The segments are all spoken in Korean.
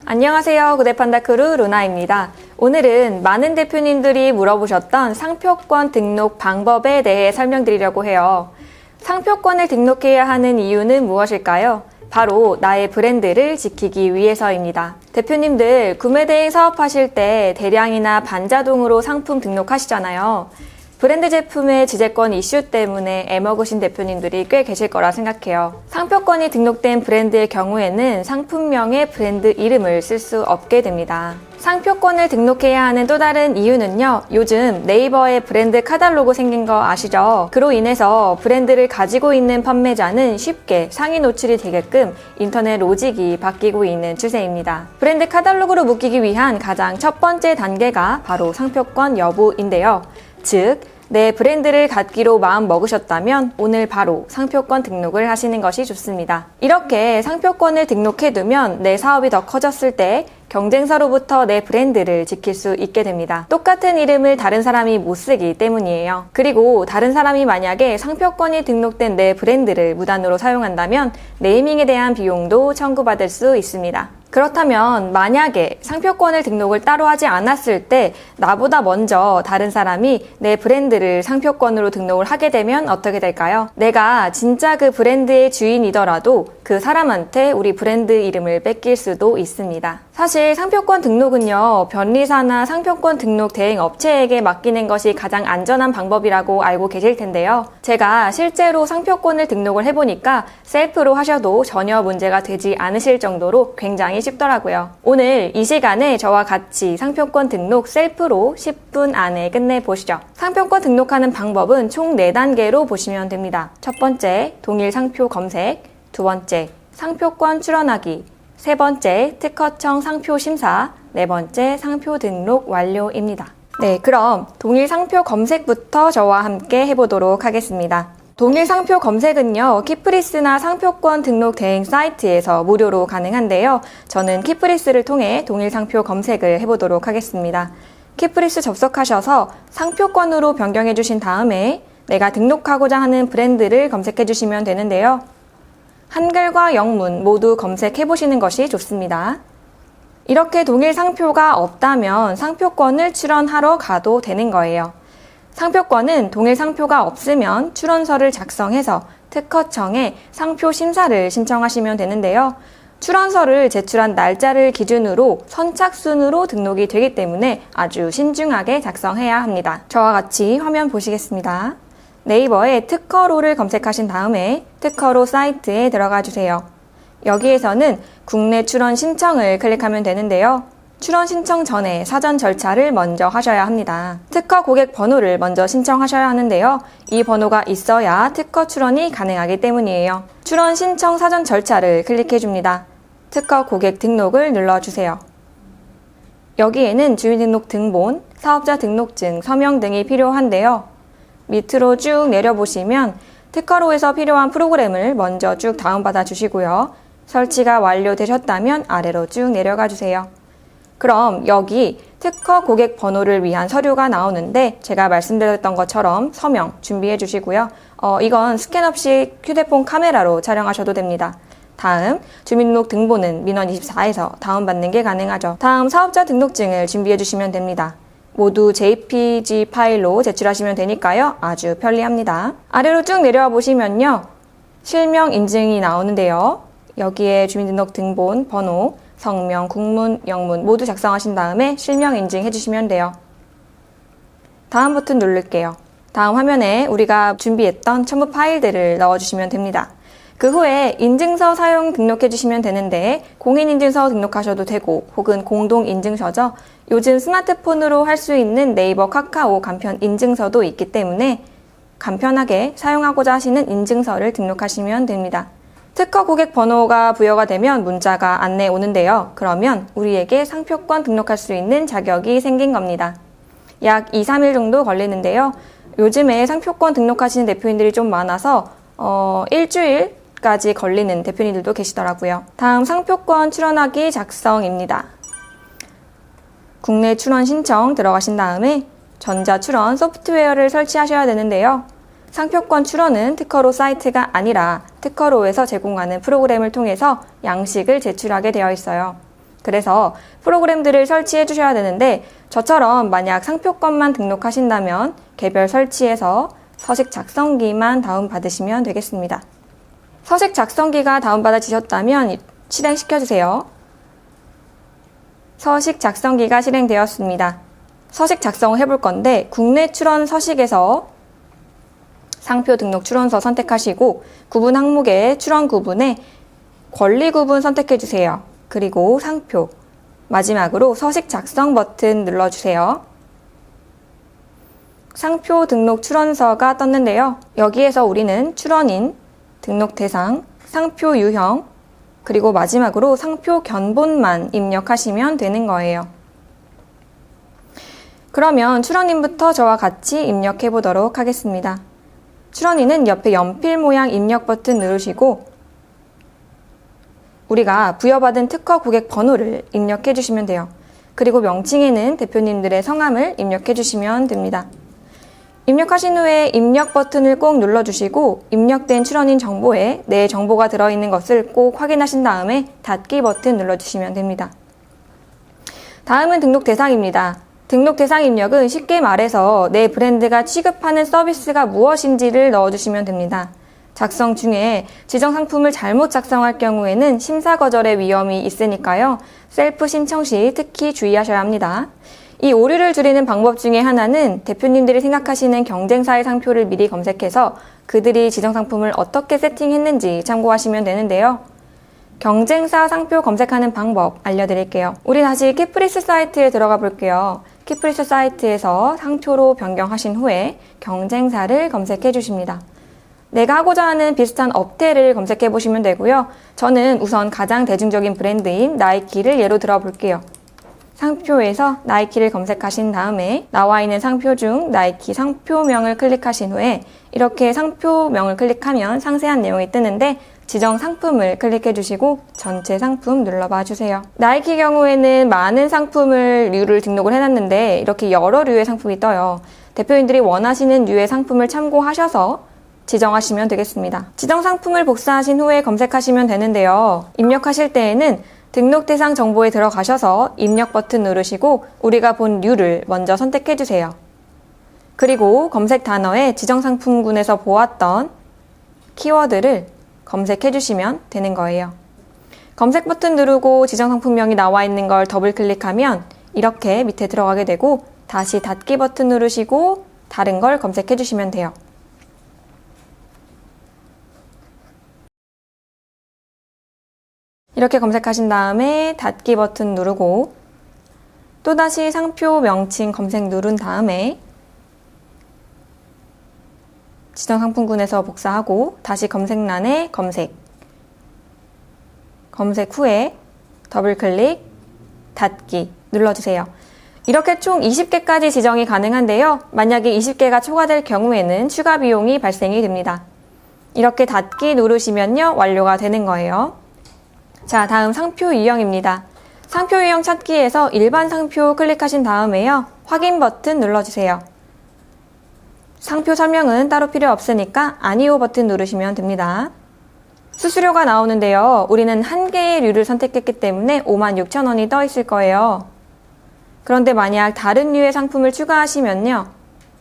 안녕하세요. 구대판다크루 루나입니다. 오늘은 많은 대표님들이 물어보셨던 상표권 등록 방법에 대해 설명드리려고 해요. 상표권을 등록해야 하는 이유는 무엇일까요? 바로 나의 브랜드를 지키기 위해서입니다. 대표님들 구매대행 사업하실 때 대량이나 반자동으로 상품 등록하시잖아요. 브랜드 제품의 지재권 이슈 때문에 애먹으신 대표님들이 꽤 계실 거라 생각해요. 상표권이 등록된 브랜드의 경우에는 상품명에 브랜드 이름을 쓸 수 없게 됩니다. 상표권을 등록해야 하는 또 다른 이유는요. 요즘 네이버에 브랜드 카탈로그 생긴 거 아시죠? 그로 인해서 브랜드를 가지고 있는 판매자는 쉽게 상위 노출이 되게끔 인터넷 로직이 바뀌고 있는 추세입니다. 브랜드 카탈로그로 묶이기 위한 가장 첫 번째 단계가 바로 상표권 여부인데요. 즉, 내 브랜드를 갖기로 마음 먹으셨다면 오늘 바로 상표권 등록을 하시는 것이 좋습니다. 이렇게 상표권을 등록해두면 내 사업이 더 커졌을 때 경쟁사로부터 내 브랜드를 지킬 수 있게 됩니다. 똑같은 이름을 다른 사람이 못 쓰기 때문이에요. 그리고 다른 사람이 만약에 상표권이 등록된 내 브랜드를 무단으로 사용한다면 네이밍에 대한 비용도 청구받을 수 있습니다. 그렇다면 만약에 상표권을 등록을 따로 하지 않았을 때 나보다 먼저 다른 사람이 내 브랜드를 상표권으로 등록을 하게 되면 어떻게 될까요? 내가 진짜 그 브랜드의 주인이더라도 그 사람한테 우리 브랜드 이름을 뺏길 수도 있습니다. 사실 상표권 등록은요, 변리사나 상표권 등록 대행 업체에게 맡기는 것이 가장 안전한 방법이라고 알고 계실 텐데요. 제가 실제로 상표권을 등록을 해보니까 셀프로 하셔도 전혀 문제가 되지 않으실 정도로 굉장히 쉽더라고요. 오늘 이 시간에 저와 같이 상표권 등록 셀프로 10분 안에 끝내보시죠. 상표권 등록하는 방법은 총 4단계로 보시면 됩니다. 첫 번째, 동일 상표 검색. 두 번째, 상표권 출원하기. 세 번째, 특허청 상표 심사. 네 번째, 상표 등록 완료입니다. 네, 그럼 동일 상표 검색부터 저와 함께 해보도록 하겠습니다. 동일 상표 검색은요, 키프리스나 상표권 등록 대행 사이트에서 무료로 가능한데요. 저는 키프리스를 통해 동일 상표 검색을 해보도록 하겠습니다. 키프리스 접속하셔서 상표권으로 변경해 주신 다음에 내가 등록하고자 하는 브랜드를 검색해 주시면 되는데요. 한글과 영문 모두 검색해 보시는 것이 좋습니다. 이렇게 동일 상표가 없다면 상표권을 출원하러 가도 되는 거예요. 상표권은 동일 상표가 없으면 출원서를 작성해서 특허청에 상표 심사를 신청하시면 되는데요. 출원서를 제출한 날짜를 기준으로 선착순으로 등록이 되기 때문에 아주 신중하게 작성해야 합니다. 저와 같이 화면 보시겠습니다. 네이버에 특허로를 검색하신 다음에 특허로 사이트에 들어가 주세요. 여기에서는 국내 출원 신청을 클릭하면 되는데요. 출원 신청 전에 사전 절차를 먼저 하셔야 합니다. 특허 고객 번호를 먼저 신청하셔야 하는데요. 이 번호가 있어야 특허 출원이 가능하기 때문이에요. 출원 신청 사전 절차를 클릭해 줍니다. 특허 고객 등록을 눌러주세요. 여기에는 주민등록 등본, 사업자 등록증, 서명 등이 필요한데요. 밑으로 쭉 내려보시면 특허로에서 필요한 프로그램을 먼저 쭉 다운받아 주시고요. 설치가 완료되셨다면 아래로 쭉 내려가 주세요. 그럼 여기 특허 고객 번호를 위한 서류가 나오는데 제가 말씀드렸던 것처럼 서명 준비해 주시고요. 이건 스캔 없이 휴대폰 카메라로 촬영하셔도 됩니다. 다음 주민등록 등본은 민원24에서 다운받는 게 가능하죠. 다음 사업자 등록증을 준비해 주시면 됩니다. 모두 JPG 파일로 제출하시면 되니까요. 아주 편리합니다. 아래로 쭉 내려와 보시면요. 실명 인증이 나오는데요. 여기에 주민등록 등본, 번호, 성명, 국문, 영문 모두 작성하신 다음에 실명 인증해 주시면 돼요. 다음 버튼 누를게요. 다음 화면에 우리가 준비했던 첨부 파일들을 넣어주시면 됩니다. 그 후에 인증서 사용 등록해 주시면 되는데 공인인증서 등록하셔도 되고 혹은 공동인증서죠. 요즘 스마트폰으로 할 수 있는 네이버 카카오 간편 인증서도 있기 때문에 간편하게 사용하고자 하시는 인증서를 등록하시면 됩니다. 특허 고객 번호가 부여가 되면 문자가 안내 오는데요. 그러면 우리에게 상표권 등록할 수 있는 자격이 생긴 겁니다. 약 2-3일 정도 걸리는데요. 요즘에 상표권 등록하시는 대표님들이 좀 많아서 일주일까지 걸리는 대표님들도 계시더라고요. 다음 상표권 출원하기 작성입니다. 국내 출원 신청 들어가신 다음에 전자출원 소프트웨어를 설치하셔야 되는데요. 상표권 출원은 특허로 사이트가 아니라 특허로에서 제공하는 프로그램을 통해서 양식을 제출하게 되어 있어요. 그래서 프로그램들을 설치해 주셔야 되는데 저처럼 만약 상표권만 등록하신다면 개별 설치해서 서식 작성기만 다운받으시면 되겠습니다. 서식 작성기가 다운받아지셨다면 실행시켜주세요. 서식 작성기가 실행되었습니다. 서식 작성을 해볼 건데 국내 출원 서식에서 상표 등록 출원서 선택하시고 구분 항목의 출원 구분에 권리 구분 선택해 주세요. 그리고 상표, 마지막으로 서식 작성 버튼 눌러주세요. 상표 등록 출원서가 떴는데요. 여기에서 우리는 출원인, 등록 대상, 상표 유형, 그리고 마지막으로 상표 견본만 입력하시면 되는 거예요. 그러면 출원인부터 저와 같이 입력해 보도록 하겠습니다. 출원인은 옆에 연필 모양 입력 버튼 누르시고 우리가 부여받은 특허 고객 번호를 입력해 주시면 돼요. 그리고 명칭에는 대표님들의 성함을 입력해 주시면 됩니다. 입력하신 후에 입력 버튼을 꼭 눌러주시고 입력된 출원인 정보에 내 정보가 들어있는 것을 꼭 확인하신 다음에 닫기 버튼 눌러주시면 됩니다. 다음은 등록 대상입니다. 등록 대상 입력은 쉽게 말해서 내 브랜드가 취급하는 서비스가 무엇인지를 넣어주시면 됩니다. 작성 중에 지정 상품을 잘못 작성할 경우에는 심사 거절의 위험이 있으니까요. 셀프 신청 시 특히 주의하셔야 합니다. 이 오류를 줄이는 방법 중에 하나는 대표님들이 생각하시는 경쟁사의 상표를 미리 검색해서 그들이 지정 상품을 어떻게 세팅했는지 참고하시면 되는데요. 경쟁사 상표 검색하는 방법 알려드릴게요. 우리 다시 키프리스 사이트에 들어가 볼게요. 키프리스 사이트에서 상표로 변경하신 후에 경쟁사를 검색해 주십니다. 내가 하고자 하는 비슷한 업태를 검색해 보시면 되고요. 저는 우선 가장 대중적인 브랜드인 나이키를 예로 들어 볼게요. 상표에서 나이키를 검색하신 다음에 나와 있는 상표 중 나이키 상표명을 클릭하신 후에 이렇게 상표명을 클릭하면 상세한 내용이 뜨는데 지정 상품을 클릭해 주시고 전체 상품 눌러봐 주세요. 나이키 경우에는 많은 상품을 류를 등록을 해놨는데 이렇게 여러 류의 상품이 떠요. 대표님들이 원하시는 류의 상품을 참고하셔서 지정하시면 되겠습니다. 지정 상품을 복사하신 후에 검색하시면 되는데요. 입력하실 때에는 등록 대상 정보에 들어가셔서 입력 버튼 누르시고 우리가 본 류를 먼저 선택해 주세요. 그리고 검색 단어에 지정 상품군에서 보았던 키워드를 검색해 주시면 되는 거예요. 검색 버튼 누르고 지정 상품명이 나와 있는 걸 더블 클릭하면 이렇게 밑에 들어가게 되고 다시 닫기 버튼 누르시고 다른 걸 검색해 주시면 돼요. 이렇게 검색하신 다음에 닫기 버튼 누르고 또다시 상표 명칭 검색 누른 다음에 지정 상품군에서 복사하고 다시 검색란에 검색 후에 더블 클릭, 닫기 눌러주세요. 이렇게 총 20개까지 지정이 가능한데요. 만약에 20개가 초과될 경우에는 추가 비용이 발생이 됩니다. 이렇게 닫기 누르시면요. 완료가 되는 거예요. 자, 다음 상표 유형입니다. 상표 유형 찾기에서 일반 상표 클릭하신 다음에요. 확인 버튼 눌러주세요. 상표 설명은 따로 필요 없으니까 아니오 버튼 누르시면 됩니다. 수수료가 나오는데요. 우리는 한 개의 류를 선택했기 때문에 56,000원이 떠 있을 거예요. 그런데 만약 다른 류의 상품을 추가하시면요.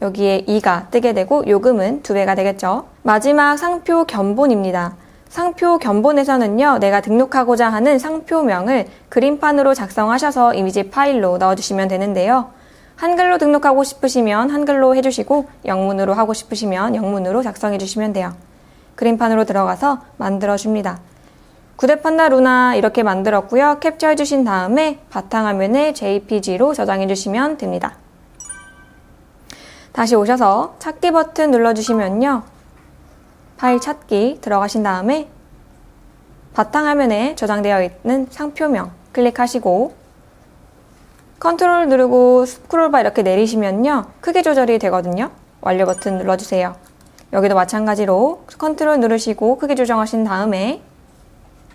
여기에 2가 뜨게 되고 요금은 2배가 되겠죠. 마지막 상표 견본입니다. 상표 견본에서는요, 내가 등록하고자 하는 상표명을 그림판으로 작성하셔서 이미지 파일로 넣어주시면 되는데요. 한글로 등록하고 싶으시면 한글로 해주시고 영문으로 하고 싶으시면 영문으로 작성해 주시면 돼요. 그림판으로 들어가서 만들어줍니다. 구대판다 루나 이렇게 만들었고요. 캡처해 주신 다음에 바탕화면에 JPG로 저장해 주시면 됩니다. 다시 오셔서 찾기 버튼 눌러주시면요. 파일 찾기 들어가신 다음에 바탕화면에 저장되어 있는 상표명 클릭하시고 컨트롤 누르고 스크롤바 이렇게 내리시면요. 크기 조절이 되거든요. 완료 버튼 눌러주세요. 여기도 마찬가지로 컨트롤 누르시고 크기 조정하신 다음에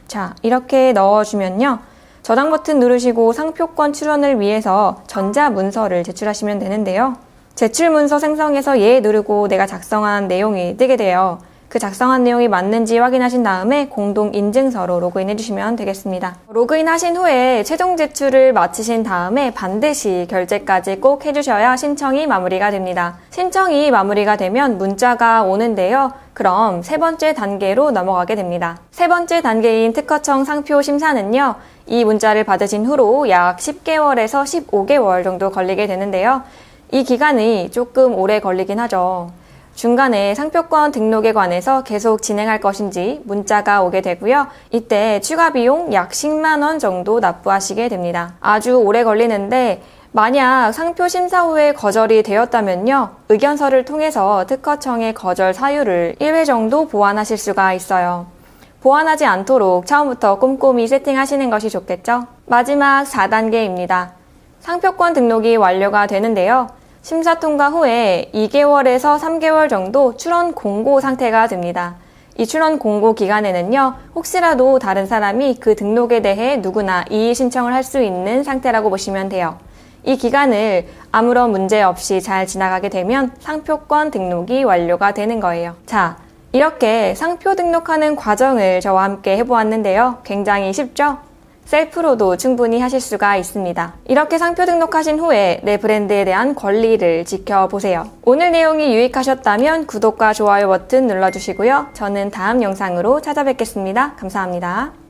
자, 이렇게 넣어주면요. 저장 버튼 누르시고 상표권 출원을 위해서 전자문서를 제출하시면 되는데요. 제출 문서 생성해서 예 누르고 내가 작성한 내용이 뜨게 돼요. 그 작성한 내용이 맞는지 확인하신 다음에 공동 인증서로 로그인해 주시면 되겠습니다. 로그인 하신 후에 최종 제출을 마치신 다음에 반드시 결제까지 꼭 해주셔야 신청이 마무리가 됩니다. 신청이 마무리가 되면 문자가 오는데요. 그럼 세 번째 단계로 넘어가게 됩니다. 세 번째 단계인 특허청 상표 심사는요. 이 문자를 받으신 후로 약 10개월에서 15개월 정도 걸리게 되는데요. 이 기간이 조금 오래 걸리긴 하죠. 중간에 상표권 등록에 관해서 계속 진행할 것인지 문자가 오게 되고요. 이때 추가 비용 약 10만 원 정도 납부하시게 됩니다. 아주 오래 걸리는데 만약 상표 심사 후에 거절이 되었다면요. 의견서를 통해서 특허청의 거절 사유를 1회 정도 보완하실 수가 있어요. 보완하지 않도록 처음부터 꼼꼼히 세팅하시는 것이 좋겠죠? 마지막 4단계입니다. 상표권 등록이 완료가 되는데요. 심사 통과 후에 2개월에서 3개월 정도 출원 공고 상태가 됩니다. 이 출원 공고 기간에는요, 혹시라도 다른 사람이 그 등록에 대해 누구나 이의 신청을 할 수 있는 상태라고 보시면 돼요. 이 기간을 아무런 문제 없이 잘 지나가게 되면 상표권 등록이 완료가 되는 거예요. 자, 이렇게 상표 등록하는 과정을 저와 함께 해보았는데요. 굉장히 쉽죠? 셀프로도 충분히 하실 수가 있습니다. 이렇게 상표 등록하신 후에 내 브랜드에 대한 권리를 지켜보세요. 오늘 내용이 유익하셨다면 구독과 좋아요 버튼 눌러주시고요. 저는 다음 영상으로 찾아뵙겠습니다. 감사합니다.